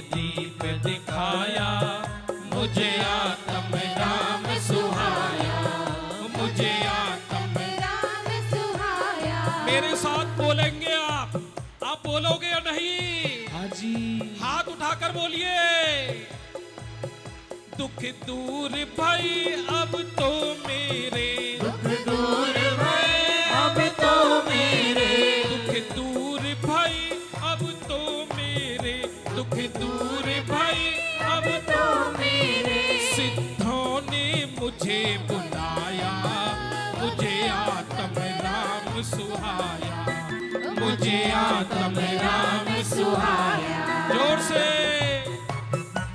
दीप दिखाया, मुझे आत्म राम सुहाया, मुझे आत्म राम सुहाया। मेरे साथ बोलेंगे आप बोलोगे या नहीं? हाँ जी। हाथ उठाकर बोलिए। दुख दूर भाई अब तो मेरे, दुख दूर भय अब तो मेरे, दुख दूर भाई अब तो मेरे, दुख दूर भाई अब तो मेरे। सिद्धों ने मुझे बुलाया, मुझे आत्म राम सुहाया, मुझे आत्म राम सुहाया। जोर से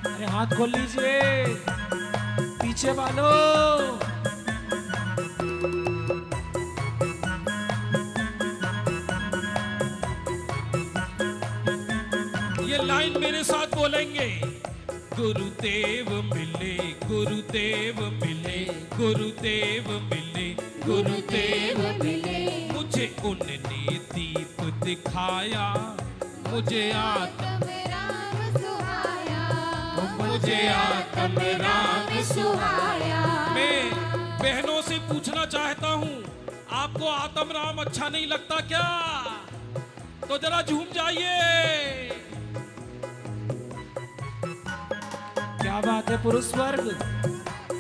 अरे हाथ खोल लीजिए पीछे वालों। ये लाइन मेरे साथ बोलेंगे। गुरुदेव मिले, गुरुदेव मिले, गुरुदेव मिले, गुरुदेव मिले, मुझे उनने दीप दिखाया, मुझे आत्म राम सुहाया, मुझे आत्म राम सुहाया। मैं बहनों से पूछना चाहता हूँ, आपको आत्म राम अच्छा नहीं लगता क्या? तो जरा झूम जाइए। क्या बात है। पुरुष वर्ग,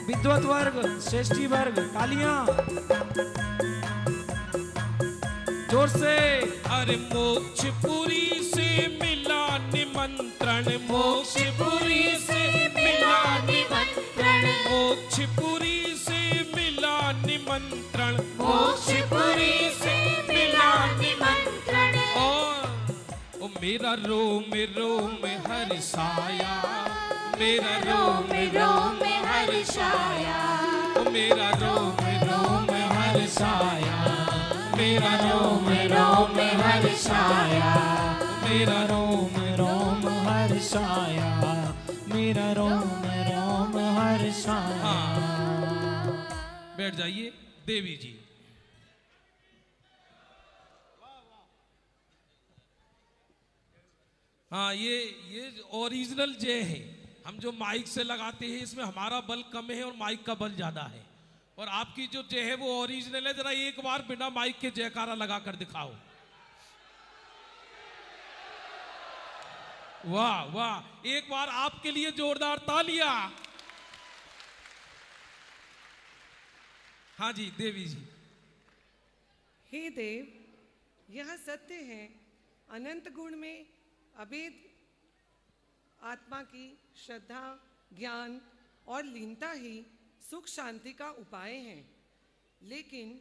विद्वत वर्ग, श्रेष्ठी वर्ग, तालियां जोर से। अरे मोक्षपुरी से मिला निमंत्रण, मोक्षपुरी से मिला निमंत्रण, मोक्षपुरी से मिला निमंत्रण, मोक्षपुरी से मिला निमंत्रण। और ओ मेरा रोम रोम हर्षाया, मेरा रोम रोम हर्षाया, ओ मेरा रोम रोम हर्षाया, मेरा रोम रोम हर्षाया, मेरा रोम रोम हर्षाया, मेरा रोम रोम हर्षाया। बैठ जाइए देवी जी। हाँ, ये ओरिजिनल जय है। हम जो माइक से लगाते हैं इसमें हमारा बल कम है और माइक का बल ज्यादा है, और आपकी जो जय है वो ओरिजिनल है। जरा एक बार बिना माइक के जयकारा लगा कर दिखाओ। वाह वाह, एक बार आपके लिए जोरदार तालियां। हाँ जी देवी जी। हे देव, यह सत्य है, अनंत गुण में अभेद आत्मा की श्रद्धा, ज्ञान और लीनता ही सुख शांति का उपाय है। लेकिन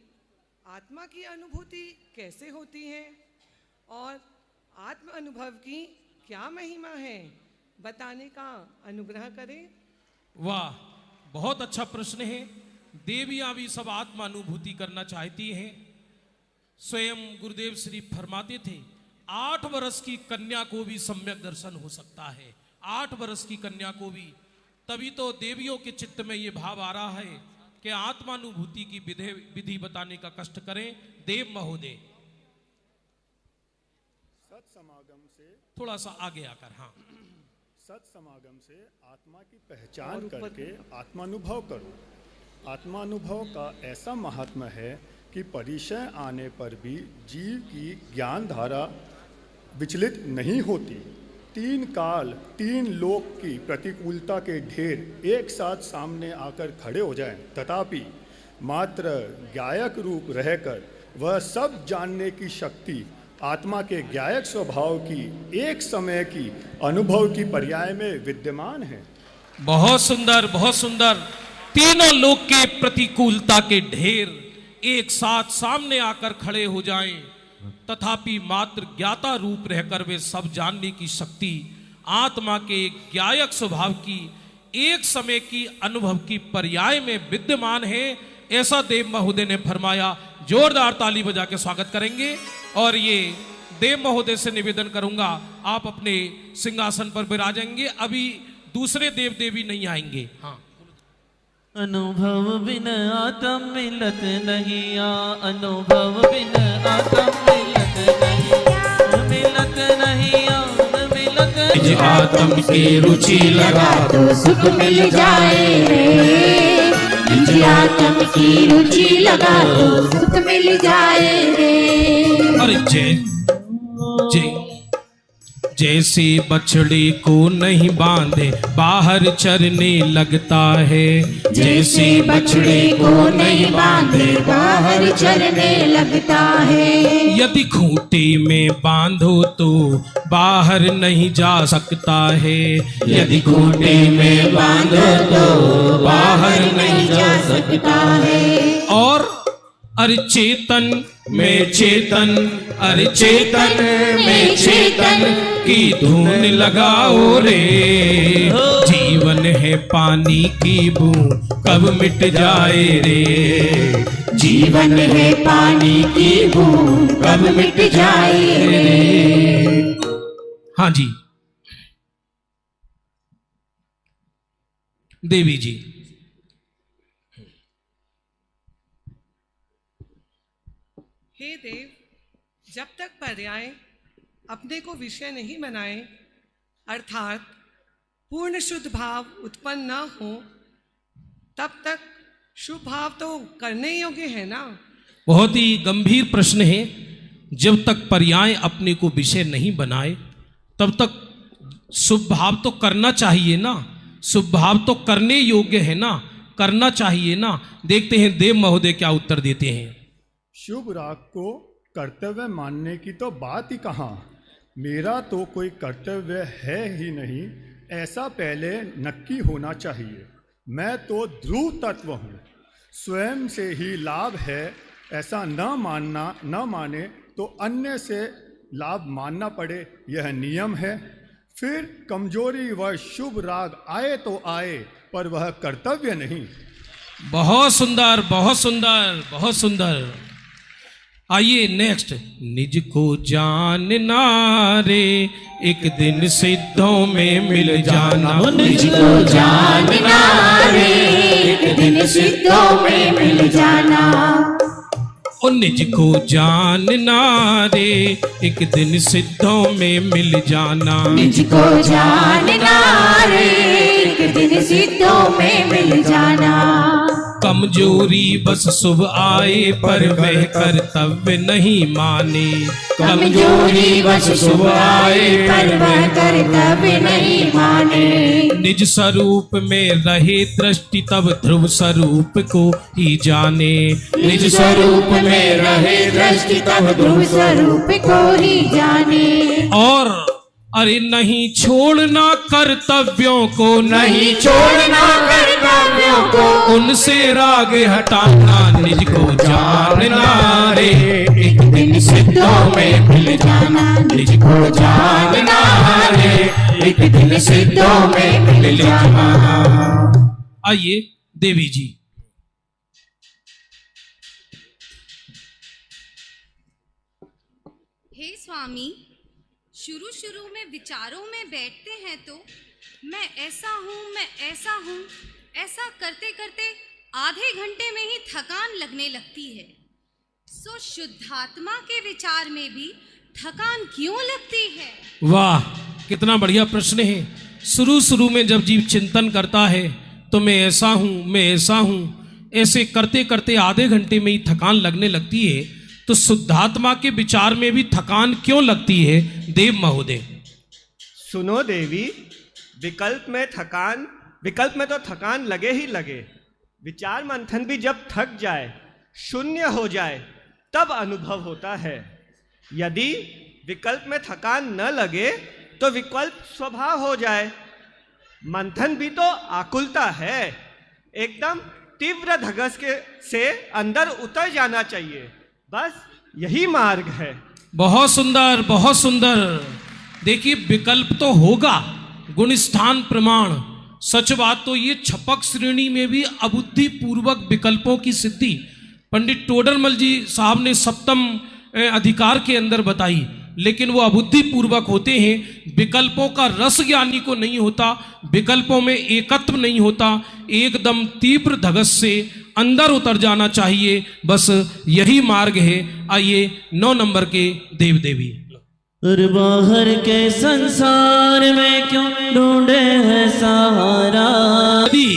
आत्मा की अनुभूति कैसे होती है और आत्म अनुभव की क्या महिमा है, बताने का अनुग्रह करें। वाह, बहुत अच्छा प्रश्न है। देवियां भी सब आत्मा अनुभूति करना चाहती हैं। स्वयं गुरुदेव श्री फरमाते थे 8 वर्ष की कन्या को भी सम्यक दर्शन हो सकता है। 8 वर्ष की कन्या को भी। तभी तो देवियों के चित्त में ये भाव आ रहा है कि आत्मानुभूति की विधि बताने का कष्ट करें देव महोदय। सत्समागम से थोड़ा सा आगे आकर। हाँ, सत्समागम से आत्मा की पहचान करके आत्मानुभव करो। आत्मानुभव का ऐसा महात्मा है कि परिचय आने पर भी जीव की ज्ञान धारा विचलित नहीं होती। 3 काल 3 लोक की प्रतिकूलता के ढेर एक साथ सामने आकर खड़े हो जाएं, तथापि मात्र गायक रूप रहकर वह सब जानने की शक्ति आत्मा के गायक स्वभाव की एक समय की अनुभव की पर्याय में विद्यमान है। बहुत सुंदर, बहुत सुंदर। तीनों लोक के प्रतिकूलता के ढेर एक साथ सामने आकर खड़े हो जाएं, तथापि मात्र ज्ञाता रूप रहकर वे सब जानने की शक्ति आत्मा के गायक स्वभाव की एक समय की अनुभव की पर्याय में विद्यमान है। ऐसा देव महोदय ने फरमाया। जोरदार ताली बजा के स्वागत करेंगे। और ये देव महोदय से निवेदन करूंगा, आप अपने सिंहासन पर विराजेंगे। अभी दूसरे देव देवी नहीं आएंगे। हाँ, अनुभव बिन आत्म मिलत नहीं, अनुभव बिन आत्म मिलत नहीं, मिलत नहीं, मिलत नहीं। आत्म की रुचि लगा तो सुख मिल जाए रे, निज आत्म की रुचि लगा तो सुख मिल जाए रे। अरे जैसे बछड़ी को नहीं बांधे बाहर चरने लगता है, जैसे बछड़े को नहीं बांधे बाहर चरने लगता है, यदि खूंटे में बांधो तो बाहर नहीं जा सकता है, यदि खूंटे में बांधो तो बाहर नहीं जा सकता है। और अरे चेतन में चेतन, अरे चेतन में चेतन की धुन लगाओ रे, जीवन है पानी की बूंद कब मिट जाए रे, जीवन है पानी की बूंद कब मिट जाए रे। हाँ जी देवी जी। हे देव, जब तक पर्याय अपने को विषय नहीं बनाए, अर्थात पूर्ण शुद्ध भाव उत्पन्न न हो, तब तक शुभ भाव तो करने योग्य है ना। बहुत ही गंभीर प्रश्न है। जब तक पर्याय अपने को विषय नहीं बनाए तब तक शुभ भाव तो करना चाहिए ना, शुभ भाव तो करने योग्य है ना, करना चाहिए ना। देखते हैं देव महोदय क्या उत्तर देते हैं। शुभ राग को कर्तव्य मानने की तो बात ही कहाँ, मेरा तो कोई कर्तव्य है ही नहीं, ऐसा पहले नक्की होना चाहिए। मैं तो ध्रुव तत्व हूँ, स्वयं से ही लाभ है ऐसा न माने तो अन्य से लाभ मानना पड़े, यह नियम है। फिर कमजोरी व शुभ राग आए तो आए, पर वह कर्तव्य नहीं। बहुत सुंदर, बहुत सुंदर, बहुत सुंदर। आइए नेक्स्ट। निज को जानना रे एक दिन सिद्धों में मिल जाना, निज को जानना रे एक दिन सिद्धों में मिल जाना, और निज को जानना रे एक दिन सिद्धों में मिल जाना, निज को जानना रे एक दिन सिद्धों में मिल जाना। कमजोरी बस शुभ आए पर वह कर्तव्य नहीं माने, कमजोरी बस शुभ आए पर वह कर्तव्य नहीं माने, निज स्वरूप में रहे दृष्टि तब ध्रुव स्वरूप को ही जाने, निज स्वरूप में रहे दृष्टि तब ध्रुव स्वरूप को ही जाने। और अरे नहीं छोड़ना कर्तव्यों को, नहीं छोड़ना कर्तव्यों को, उनसे राग हटाना, निज को जानना रे एक दिन सिद्धों में मिल जाना, निज को जानना रे एक दिन सिद्धों में मिल जाना। आइए देवी जी। हे स्वामी, शुरू में विचारों में बैठते हैं तो मैं ऐसा हूँ ऐसा करते करते आधे घंटे में ही थकान लगने लगती है। सो शुद्धात्मा के विचार में भी थकान क्यों लगती है? वाह, कितना बढ़िया प्रश्न है। शुरू में जब जीव चिंतन करता है तो मैं ऐसा हूँ ऐसे करते करते आधे घंटे में ही थकान लगने लगती है, तो शुद्धात्मा के विचार में भी थकान क्यों लगती है देव महोदय? सुनो देवी, विकल्प में तो थकान लगे ही लगे। विचार मंथन भी जब थक जाए, शून्य हो जाए, तब अनुभव होता है। यदि विकल्प में थकान न लगे तो विकल्प स्वभाव हो जाए। मंथन भी तो आकुलता है, एकदम तीव्र धगस से अंदर उतर जाना चाहिए, बस यही मार्ग है। बहुत सुंदर, बहुत सुंदर। देखिए, विकल्प तो होगा, गुण स्थान प्रमाण। सच बात तो ये छपक श्रेणी में भी अबुद्धि पूर्वक विकल्पों की सिद्धि पंडित टोडरमल जी साहब ने सप्तम अधिकार के अंदर बताई, लेकिन वो अबुद्धि पूर्वक होते हैं। विकल्पों का रस ज्ञानी को नहीं होता, विकल्पों में एकत्व नहीं होता, एकदम तीव्र धगस से अंदर उतर जाना चाहिए, बस यही मार्ग है। आइए 9 नंबर के देव देवी। और बाहर के संसार में क्यों ढूंढे है सहारा। यदि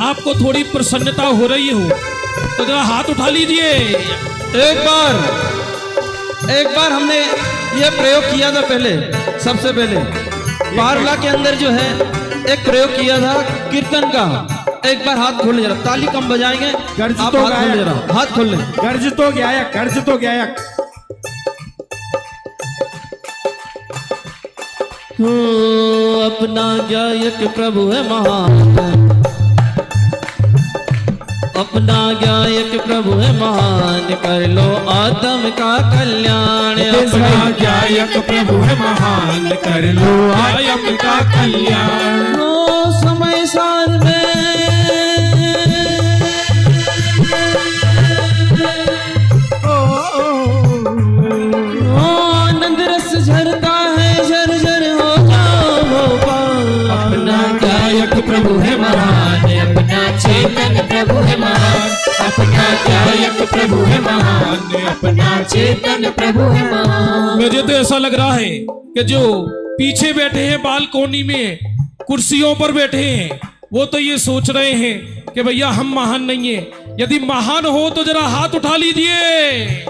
आपको थोड़ी प्रसन्नता हो रही हो तो जरा हाथ उठा लीजिए। एक बार हमने ये प्रयोग किया था पहले, सबसे पहले बारला के अंदर जो है एक प्रयोग किया था कीर्तन का। एक बार हाथ खोल ले जरा, ताली कम बजाएंगे। गर्ज आप तो हाथ खोल ले जरा, हाथ खोल ले। गर्ज तो गायक, गर्ज तो गायक। हो अपना गायक प्रभु है महान, अपना गायक प्रभु है महान, कर लो आत्म का कल्याण। अपना गायक प्रभु है महान, कर लो आत्म का कल्याण। हो समय सार में आनंद रस झरता है, झर झर हो जाओ पार। अपना गायक प्रभु है महान, अपना चेतन प्रभु है महान। अपना गायक प्रभु है महान, अपना चेतन प्रभु है महान। मुझे तो ऐसा लग रहा है कि जो पीछे बैठे हैं बालकोनी में कुर्सियों पर बैठे हैं वो तो ये सोच रहे हैं कि भैया हम महान नहीं है। यदि महान हो तो जरा हाथ उठा लीजिए।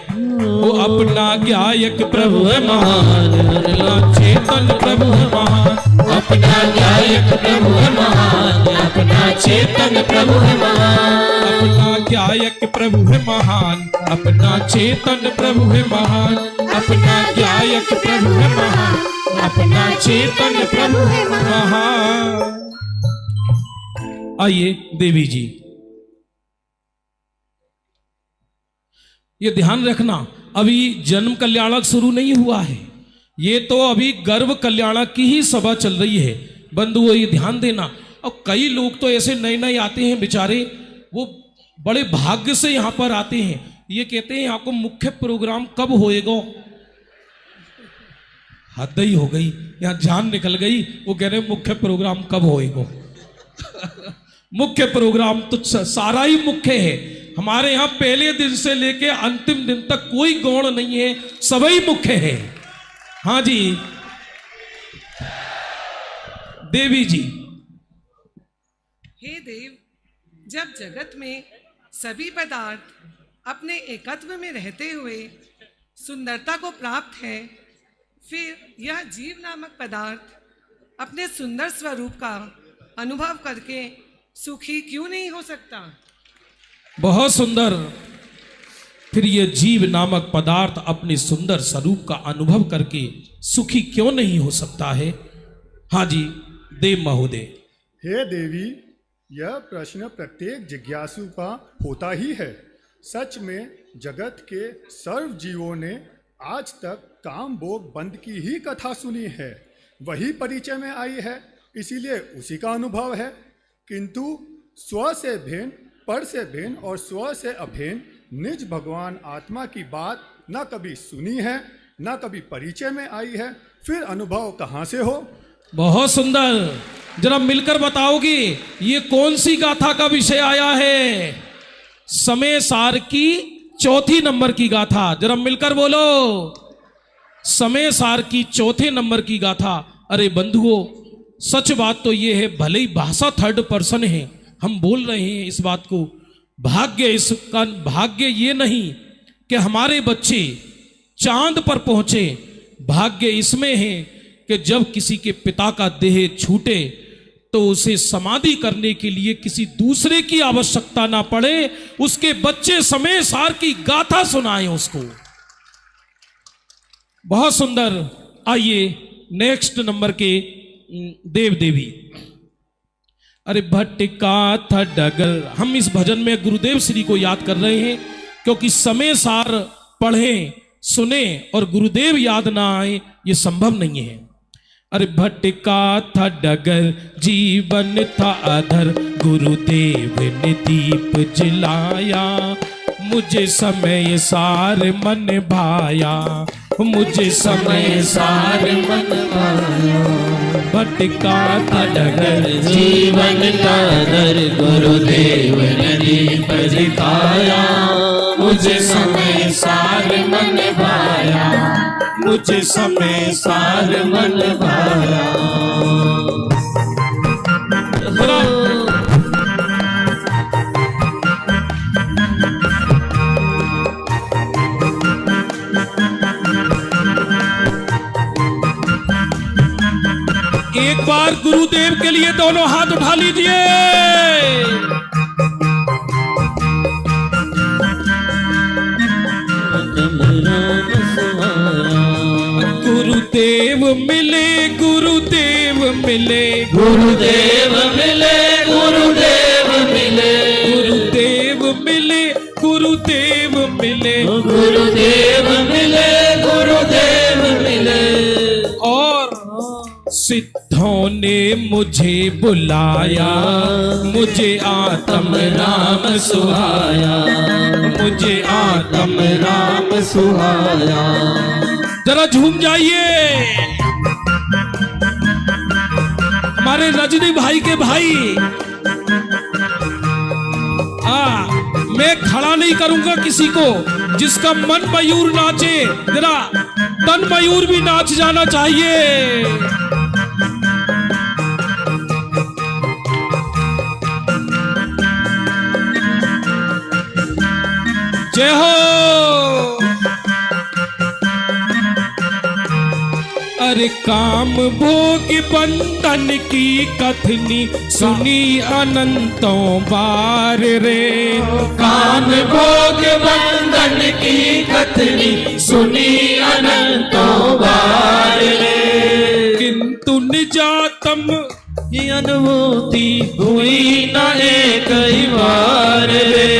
वो अपना गायक प्रभु है महान, अपना चेतन प्रभु है महान। अपना गायक प्रभु है महान, अपना चेतन प्रभु है महान। अपना गायक प्रभु है महान, अपना चेतन प्रभु है महान। अपना गायक प्रभु है महान, अपना चेतन प्रभु है महान। आइए देवी जी, ये ध्यान रखना अभी जन्म कल्याणक शुरू नहीं हुआ है, ये तो अभी गर्भ कल्याणक की ही सभा चल रही है। बंधुओं ये ध्यान देना। और कई लोग तो ऐसे नए नए आते हैं बेचारे, वो बड़े भाग्य से यहाँ पर आते हैं। ये कहते हैं आपको मुख्य प्रोग्राम कब होएगा। हद ही हो गई, यहाँ जान निकल गई। वो कह रहे मुख्य प्रोग्राम कब होएगा। मुख्य प्रोग्राम तो सारा ही मुख्य है हमारे यहाँ। पहले दिन से लेके अंतिम दिन तक कोई गौण नहीं है, सभी मुख्य है। हाँ जी देवी जी। हे देव, जब जगत में सभी पदार्थ अपने एकत्व में रहते हुए सुंदरता को प्राप्त है, फिर यह जीव नामक पदार्थ अपने सुंदर स्वरूप का अनुभव करके सुखी क्यों नहीं हो सकता। बहुत सुंदर। फिर ये जीव नामक पदार्थ अपने सुंदर स्वरूप का अनुभव करके सुखी क्यों नहीं हो सकता है। हाँ जी देव महोदय। हे देवी, यह प्रश्न प्रत्येक जिज्ञासु का होता ही है। सच में जगत के सर्व जीवों ने आज तक काम भोग बंद की ही कथा सुनी है, वही परिचय में आई है, इसीलिए उसी का अनुभव है। किंतु स्व से भिन्न, पर से भिन्न और स्व से अभिन्न निज भगवान आत्मा की बात न कभी सुनी है, न कभी परिचय में आई है, फिर अनुभव कहाँ से हो। बहुत सुंदर। जरा मिलकर बताओगे ये कौन सी गाथा का विषय आया है। समय सार की चौथी नंबर की गाथा। जरा मिलकर बोलो, समय सार की चौथे नंबर की गाथा। अरे बंधुओं, सच बात तो ये है, भले ही भाषा थर्ड पर्सन है, हम बोल रहे हैं इस बात को। भाग्य, इसका भाग्य ये नहीं कि हमारे बच्चे चांद पर पहुंचे। भाग्य इसमें है कि जब किसी के पिता का देह छूटे तो उसे समाधि करने के लिए किसी दूसरे की आवश्यकता ना पड़े, उसके बच्चे समय सार की गाथा सुनाएं उसको। बहुत सुंदर। आइए नेक्स्ट नंबर के देव देवी। अरे भटका था डगर। हम इस भजन में गुरुदेव श्री को याद कर रहे हैं, क्योंकि समय सार पढ़ें सुने और गुरुदेव याद ना आए ये संभव नहीं है। अरे भटका था डगर, जीवन था अधर, गुरुदेव ने दीप जलाया, मुझे समय सार मन भाया, मुझे समय सार मन भाया। भटका था डगर, जीवन का दर, गुरुदेव ने दीप जलाया, मुझे समय सार मन भाया। मुझे समय सार मन भाया। एक बार गुरुदेव के लिए दोनों हाथ उठा लीजिए। गुरुदेव मिले, गुरुदेव मिले, गुरुदेव मिले, गुरुदेव मिले, गुरुदेव मिले, गुरुदेव मिले, गुरुदेव मिले, गुरुदेव मिले। और सिद्धों ने मुझे बुलाया, मुझे आत्म राम सुहाया, मुझे आत्म राम सुहाया। जरा झूम जाइए हमारे रजनी भाई के भाई। मैं खड़ा नहीं करूंगा किसी को, जिसका मन मयूर नाचे, जरा तन मयूर भी नाच जाना चाहिए। जय हो। अरे काम भोग बंधन की कथनी सुनी अनंतों बार रे, काम भोग बंधन की कथनी सुनी अनंतों बार रे। किंतु निजातम की अनुभूति हुई न एक बार रे,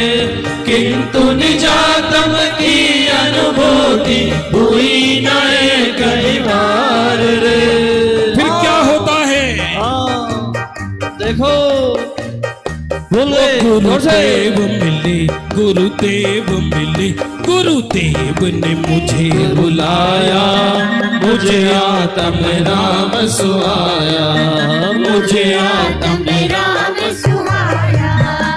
किंतु निजातम की अनुभूति हुई न एक बार रे। फिर क्या होता है? देखो गुरुदेव मिले, गुरुदेव मिले, गुरुदेव ने मुझे बुलाया, मुझे आत्म राम सुहाया, मुझे आत्म राम सुहाया।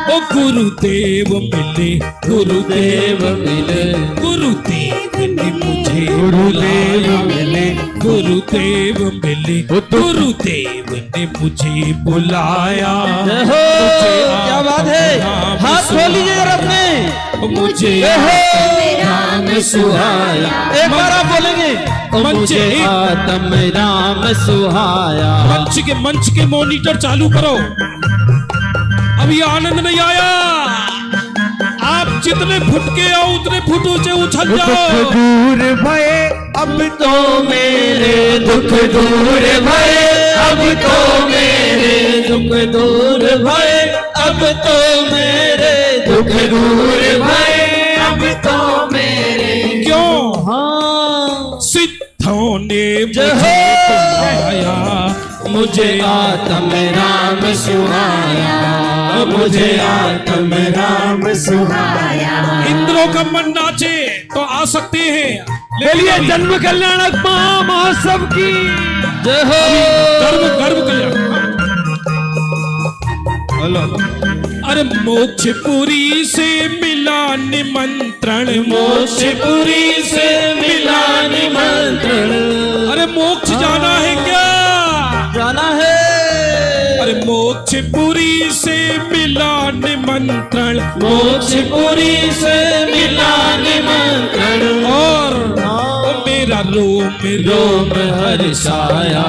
ओ गुरुदेव मिले, गुरुदेव मिले, गुरुदेव ने मुझे बुलाया, मिले, गुरुदेव मिले, गुरुदेव ने मुझे बुलाया। क्या बात है, हाथ खोल लीजिए जरा अपने। मुझे राम सुहाया। एक बार आप बोलेंगे, मुझे आत्म राम सुहाया। मंच के मॉनिटर चालू करो। अभी आनंद नहीं आया, आप जितने फुट के आओ उतने फुट ऊंचे उछल जाओ। दूर भये अब तो मेरे दुख दूर भये, अब तो मेरे दुख दूर भये, अब तो मेरे दुख दूर भये, अब तो मेरे। क्यों? हाँ, सिद्धों ने मुझे बुलाया, मुझे आत्म राम सुहाया, मुझे आत्म राम सुहाया। इंद्रों का मन नाचे तो आ सकते हैं। ले लिए जन्म कल्याणक महोत्सव की जय हो। गर्व कल्याण। अरे मोक्षपुरी से मिला निमंत्रण, मोक्षपुरी से मिला निमंत्रण। अरे मोक्ष जाना है क्या? जाना है। अरे मोक्षपुरी से मिला निमंत्रण, मोक्षपुरी से मिला निमंत्रण। और मेरा रोम रोम हर्षाया,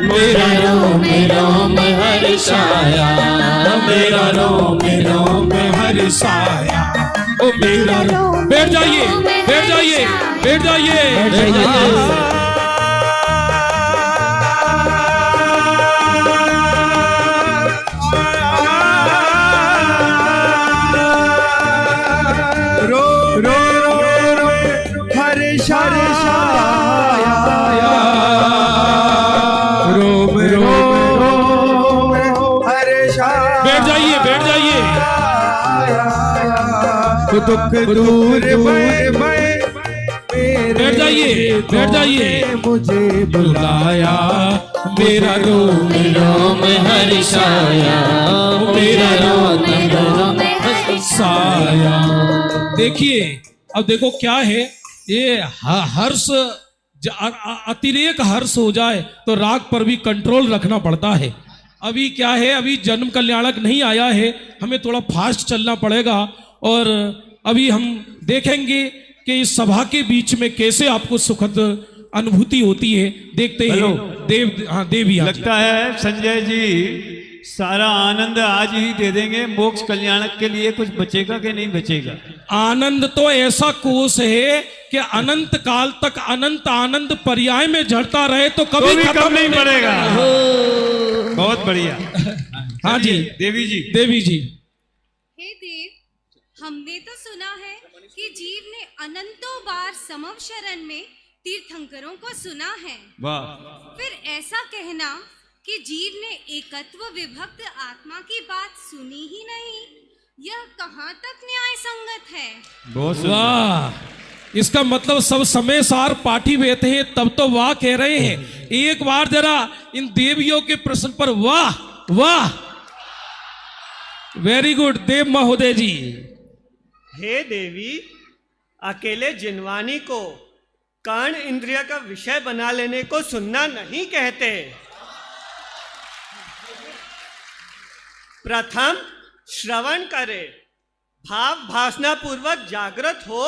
मेरा रोम रोम हर्षाया, मेरा रोम रोम हर्षाया। ओ मेरा रोम। बैठ जाइए, बैठ जाइए, बैठ जाइए। दुख दूर भये, बैठ जाइए, बैठ जाइए। मुझे बुलाया, मेरा रोम रोम हर्षाया, मेरा रोम रोम हर्षाया। देखिए, अब देखो क्या है ये हर्ष अतिरेक हर्ष हो जाए तो राग पर भी कंट्रोल रखना पड़ता है। अभी क्या है, अभी जन्म कल्याणक नहीं आया है, हमें थोड़ा फास्ट चलना पड़ेगा। और अभी हम देखेंगे कि इस सभा के बीच में कैसे आपको सुखद अनुभूति होती है। देखते हैं देवी लगता है संजय जी सारा आनंद आज ही दे देंगे, मोक्ष कल्याणक के लिए कुछ बचेगा कि नहीं बचेगा? आनंद तो ऐसा कोष है कि अनंत काल तक अनंत आनंद पर्याय में झड़ता रहे तो कभी खत्म नहीं पड़ेगा। बहुत बढ़िया। हाँ जी देवी जी। हे देव, हमने तो सुना है कि जीव ने अनंतों बार समव शरण में तीर्थंकरों को सुना है। वाह। फिर ऐसा कहना कि जीव ने एकत्व विभक्त आत्मा की बात सुनी ही नहीं, यह कहाँ तक न्याय संगत है? बहुत वाह, इसका मतलब सब समय सार पाठी बैठे हैं तब तो वाह कह रहे हैं। एक बार जरा इन देवियों के प्रश्न पर वाह वाह। वेरी गुड देव महोदय जी। हे देवी, अकेले जिनवानी को कर्ण इंद्रिय का विषय बना लेने को सुनना नहीं कहते। प्रथम श्रवण करे, भाव भासना पूर्वक जागृत हो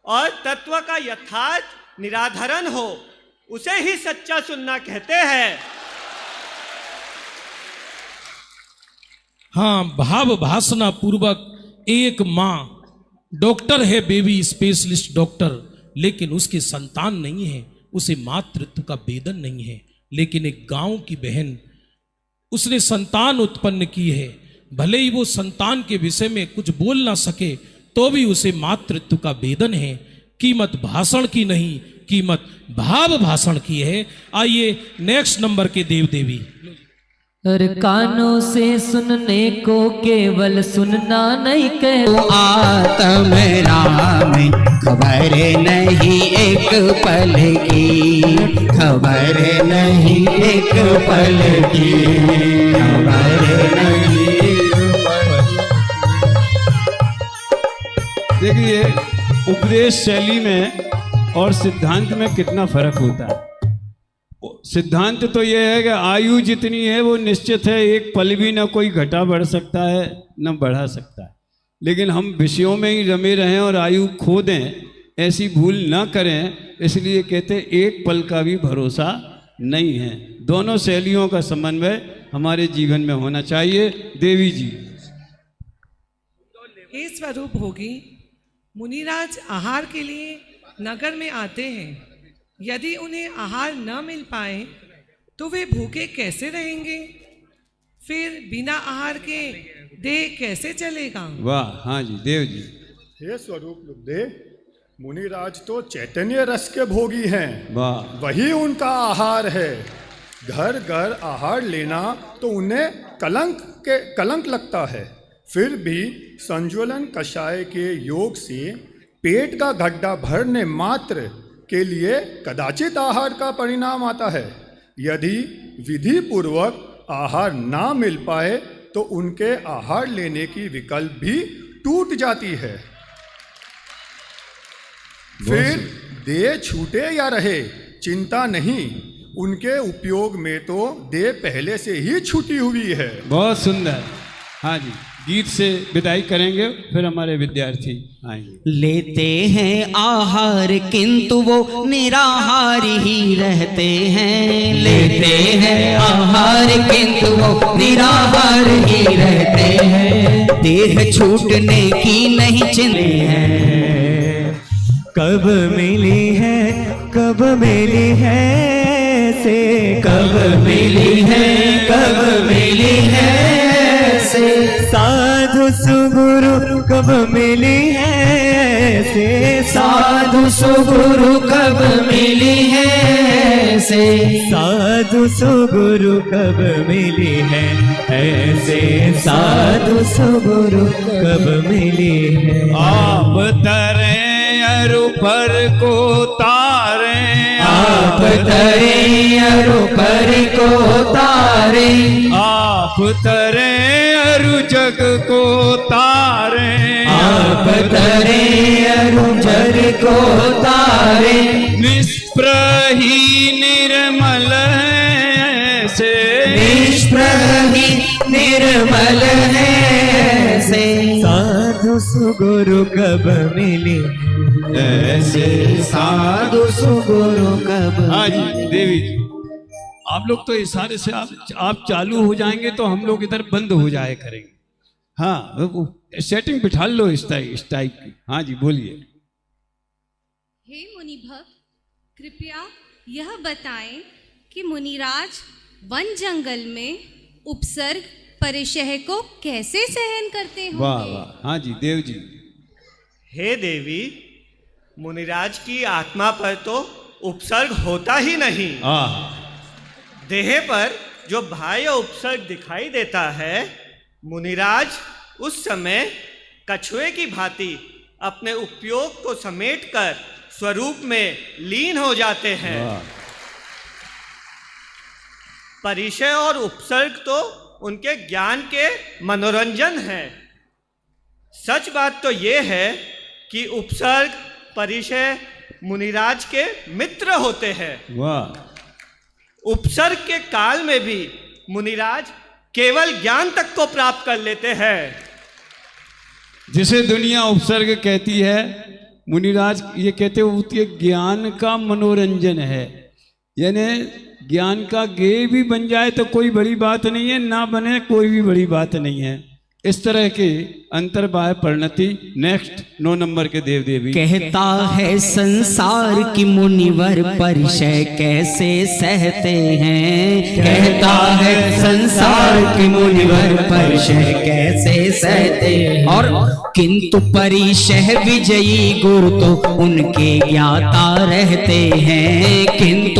और तत्व का यथार्थ निराधरण हो, उसे ही सच्चा सुनना कहते हैं। हाँ, भाव भासना पूर्वक। एक माँ डॉक्टर है, बेबी स्पेशलिस्ट डॉक्टर, लेकिन उसके संतान नहीं है, उसे मातृत्व का वेदन नहीं है। लेकिन एक गांव की बहन, उसने संतान उत्पन्न की है, भले ही वो संतान के विषय में कुछ बोल ना सके तो भी उसे मातृत्व का वेदन है। कीमत भाषण की नहीं, कीमत भाव भाषण की है। आइए नेक्स्ट नंबर के देव देवी। और कानों से सुनने को केवल सुनना नहीं कहो, आत्म राम खबर नहीं एक पल की, खबर नहीं एक पल की, खबर नहीं। देखिए उपदेश शैली में और सिद्धांत में कितना फर्क होता है। सिद्धांत तो यह है कि आयु जितनी है वो निश्चित है, एक पल भी ना कोई घटा बढ़ सकता है न बढ़ा सकता है। लेकिन हम विषयों में ही रमे रहें और आयु खो दें, ऐसी भूल ना करें, इसलिए कहते एक पल का भी भरोसा नहीं है। दोनों शैलियों का समन्वय हमारे जीवन में होना चाहिए। देवी जी। हे स्वरूप होगी, मुनिराज आहार के लिए नगर में आते हैं। यदि उन्हें आहार न मिल पाए तो वे भूखे कैसे रहेंगे? फिर बिना आहार के देह कैसे चलेगा? वाह। हाँ जी देव जी। हे स्वरूप लुब्धे, मुनिराज तो चैतन्य रस के भोगी हैं। वाह। वही उनका आहार है। घर घर आहार लेना तो उन्हें कलंक लगता है। फिर भी संज्वलन कषाय के योग से पेट का गड्ढा भरने मात्र के लिए कदाचित आहार का परिणाम आता है। यदि विधि पूर्वक आहार ना मिल पाए तो उनके आहार लेने की विकल्प भी टूट जाती है। फिर देह छूटे या रहे चिंता नहीं, उनके उपयोग में तो देह पहले से ही छूटी हुई है। बहुत सुंदर। हाँ जी, गीत से विदाई करेंगे, फिर हमारे विद्यार्थी आएंगे। लेते हैं आहार किंतु वो निराहार ही रहते हैं, लेते हैं आहार किंतु वो निराहार ही रहते हैं। देह छूटने की नहीं चिंता है, कब मिली है कब मिली है से, कब मिली है कब मिली है से, साधु सुगुरु कब मिली है से, साधु सुगुरु कब मिली है से, साधु सुगुरु कब मिली है ऐसे, साधु सुगुरु कब मिली है। आप तरे अरु पर को तारे, आप तरे अरु पर को तारे, आप तरे अरु जग को तारे, आप तरे अरु जग को तारे, निष्प्रही निर्मल से, निष्प्रही निर्मल है से, साधु सुगुरु कब मिले ऐसे, साधु सुगुरु कब। हाँ जी देवी जी, आप लोग तो इशारे से आप चालू हो जाएंगे तो हम लोग इधर बंद हो जाए करेंगे। हाँ सेटिंग बिठा लो इस टाइप की। हाँ जी बोलिए। हे मुनि भक्त, कृपया यह बताएं कि मुनिराज वन जंगल में उपसर्ग परिशह को कैसे सहन करते हैं? वाह वाह। हाँ जी देव जी। हे देवी, मुनिराज की आत्मा पर तो उपसर्ग होता ही नहीं। देह पर जो बाह्य उपसर्ग दिखाई देता है, मुनिराज उस समय कछुए की भांति अपने उपयोग को समेटकर स्वरूप में लीन हो जाते हैं। परिचय और उपसर्ग तो उनके ज्ञान के मनोरंजन है। सच बात तो ये है कि उपसर्ग परिचय मुनिराज के मित्र होते हैं। वाह। उपसर्ग के काल में भी मुनिराज केवल ज्ञान तक को प्राप्त कर लेते हैं। जिसे दुनिया उपसर्ग कहती है, मुनिराज ये कहते हैं उसके ज्ञान का मनोरंजन है। यानी ज्ञान का गेय भी बन जाए तो कोई बड़ी बात नहीं है, ना बने कोई भी बड़ी बात नहीं है। इस तरह की अंतर्बाह्य परिणति। नेक्स्ट 9 नंबर के देव देवी। कहता है संसार की मुनिवर परिचय कैसे सहते हैं, कहता है संसार की मुनिवर परिचय कैसे सहते हैं। और किंतु परिचय विजयी गुरु तो उनके ज्ञाता रहते हैं, किंतु